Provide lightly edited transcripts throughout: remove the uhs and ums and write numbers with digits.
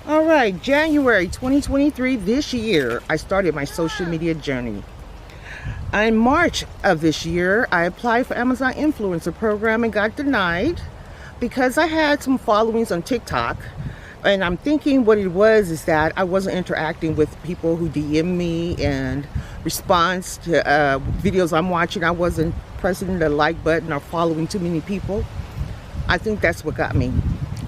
All right, January 2023, this year, I started my social media journey. In March of this year, I applied for Amazon Influencer Program and got denied because I had some followings on TikTok. And I'm thinking what it was is that I wasn't interacting with people who DM me and response to videos I'm watching. I wasn't pressing the like button or following too many people. I think that's what got me.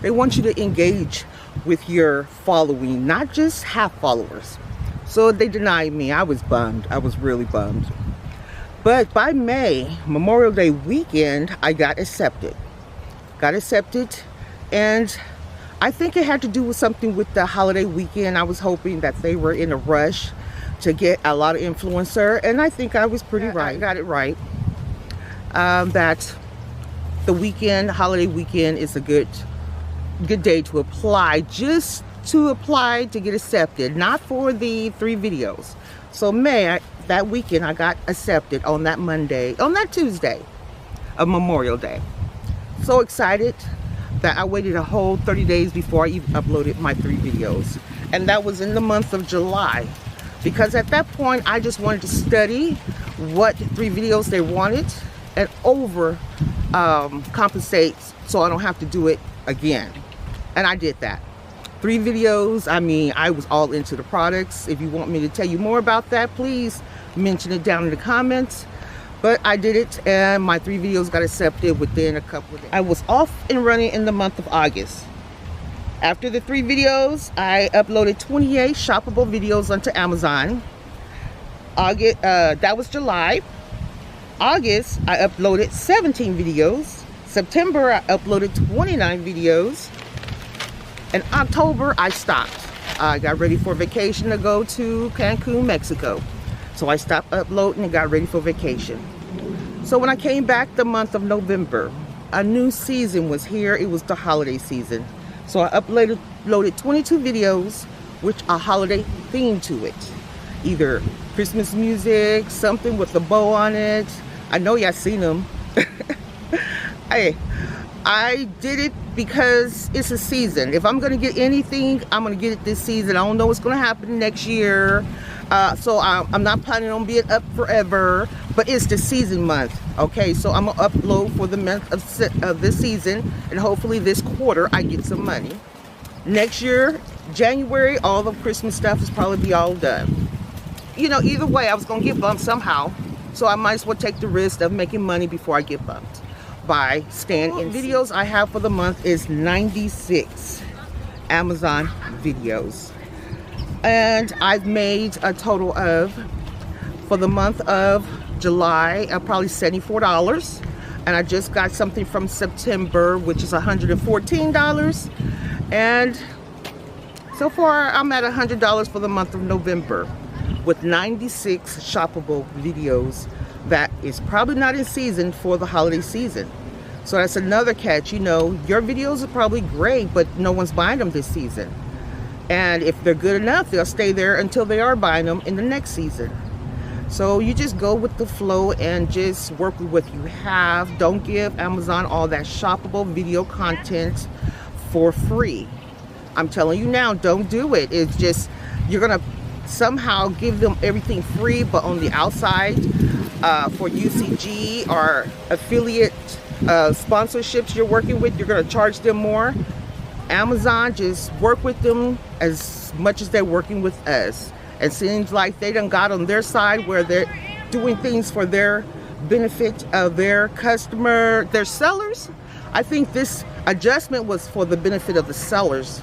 They want you to engage with your following, not just half followers. So they denied me. I was bummed. I was really bummed. But by May, Memorial Day weekend, I got accepted. And I think it had to do with something with the holiday weekend. I was hoping that they were in a rush to get a lot of influencer, and I think I was pretty right. I got it right. That the weekend, holiday weekend, is a good day to apply, just to apply to get accepted, not for the 3 videos. So that weekend I got accepted on that Tuesday of Memorial Day. So excited that I waited a whole 30 days before I even uploaded my 3 videos. And that was in the month of July. Because at that point I just wanted to study what 3 videos they wanted and compensate so I don't have to do it again. And I did that. 3 videos. I mean, I was all into the products. If you want me to tell you more about that, please mention it down in the comments. But I did it, and my 3 videos got accepted within a couple of days. I was off and running in the month of August. After the 3 videos, I uploaded 28 shoppable videos onto Amazon. That was July. August, I uploaded 17 videos. September, I uploaded 29 videos. In October, I stopped. I got ready for vacation to go to Cancun, Mexico. So I stopped uploading and got ready for vacation. So when I came back the month of November, a new season was here. It was the holiday season. So I uploaded 22 videos with a holiday theme to it. Either Christmas music, something with a bow on it. I know y'all seen them. Hey, I did it because it's a season. If I'm gonna get anything, I'm gonna get it this season. I don't know what's gonna happen next year. So I'm not planning on being up forever, but it's the season month. Okay, so I'm gonna upload for the month of this season, and hopefully this quarter I get some money. Next year, January, all the Christmas stuff is probably be all done. You know, either way, I was gonna get bumped somehow, so I might as well take the risk of making money before I get bumped by staying in. Videos I have for the month is 96 Amazon videos. And I've made a total of, for the month of July, probably $74. And I just got something from September, which is $114. And so far, I'm at $100 for the month of November with 96 shoppable videos that is probably not in season for the holiday season. So that's another catch. You know, your videos are probably great, but no one's buying them this season. And if they're good enough, they'll stay there until they are buying them in the next season. So you just go with the flow and just work with what you have. Don't give Amazon all that shoppable video content for free. I'm telling you now, don't do it. It's just, you're gonna somehow give them everything free, but on the outside, for UCG or affiliate sponsorships you're working with, you're gonna charge them more. Amazon, just work with them as much as they're working with us. It seems like they done got on their side where they're doing things for their benefit of their customer, their sellers. I think this adjustment was for the benefit of the sellers.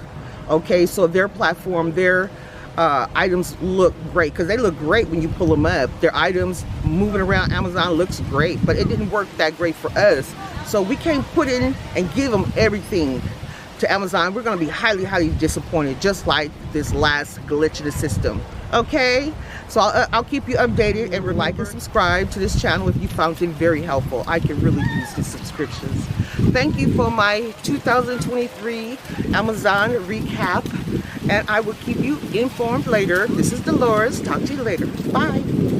Okay, so their platform, their items look great, because they look great when you pull them up. Their items moving around Amazon looks great, but it didn't work that great for us. So we can't put in and give them everything to Amazon. We're going to be highly, highly disappointed, just like this last glitch in the system. Okay, so I'll keep you updated, and like and subscribe to this channel if you found it very helpful. I can really use the subscriptions. Thank you for my 2023 Amazon recap, and I will keep you informed later. This is Delores. Talk to you later. Bye.